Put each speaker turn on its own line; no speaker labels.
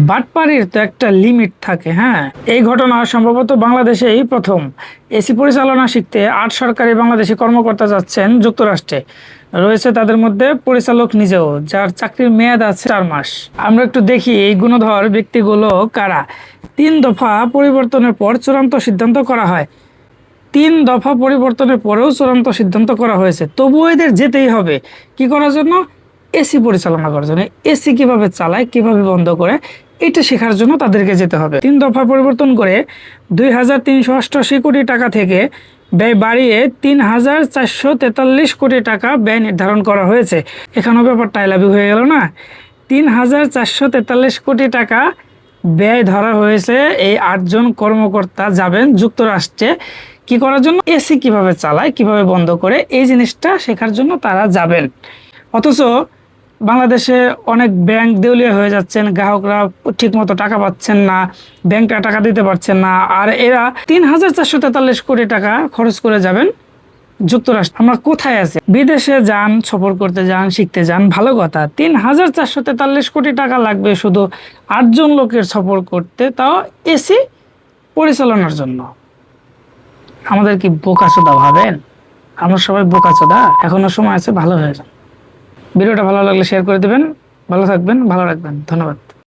বাটপাড়ির তো একটা লিমিট থাকে। হ্যাঁ, এই ঘটনা সম্ভবত বাংলাদেশেই প্রথম। এসি পরিচালনা শিখতে ৮ সরকারি বাংলাদেশি কর্মকর্তা যাচ্ছেন যুক্তরাষ্ট্রে। রয়েছে তাদের মধ্যে পরিচালক নিজেও, যার চাকরির মেয়াদ আছে ৪ মাস। আমরা একটু দেখি এই গুণধর ব্যক্তিগুলো কারা। ৩ দফা পরিবর্তনের পর চূড়ান্ত সিদ্ধান্ত করা হয়। ৩ দফা পরিবর্তনের পরেও চূড়ান্ত সিদ্ধান্ত করা হয়েছে, তবুও এদের যেতেই হবে। কি করার জন্য? এসি পরিচালনা করার জন্য। এসি কিভাবে চালায়, কিভাবে বন্ধ করে, এটা শেখার জন্য তাদেরকে যেতে হবে। ৩ দফা পরিবর্তন করে ২,৩৮৮ কোটি টাকা থেকে ব্যয় বাড়িয়ে ৩,৪৪৩ কোটি টাকা ব্যয় নির্ধারণ করা হয়েছে। এখানেও ব্যাপারটা আইলাভি হয়ে গেল না? ৩,৪৪৩ কোটি টাকা ব্যয় ধরা হয়েছে। এই ৮ জন কর্মকর্তা যাবেন যুক্তরাষ্ট্রে কি করার জন্য? এসি কিভাবে চালায়, কিভাবে বন্ধ করে, এই জিনিসটা শেখার জন্য তারা যাবেন। অথচ বাংলাদেশে অনেক ব্যাংক দেউলিয়া হয়ে যাচ্ছেন, গ্রাহকরা ঠিক মতো টাকা পাচ্ছেন না, ব্যাংকটা টাকা দিতে পারছেন না, আর এরা ৩,৪৪৩ কোটি টাকা খরচ করে যাবেন যুক্তরাষ্ট্র। আমরা কোথায় আছি? বিদেশে যান, সফর করতে যান, শিখতে যান, ভালো কথা। ৩,৪৪৩ কোটি টাকা লাগবে শুধু ৮ জন লোকের সফর করতে, তাও এসি পরিচালনার জন্য। আমাদের কি বোকাচোদা ভাবেন? আমরা সবাই বোকাচোদা? এখনো সময় আছে, ভালো হয়ে যান। ভিডিওটা ভালো লাগলে শেয়ার করে দেবেন। ভালো থাকবেন, ভালো রাখবেন। ধন্যবাদ।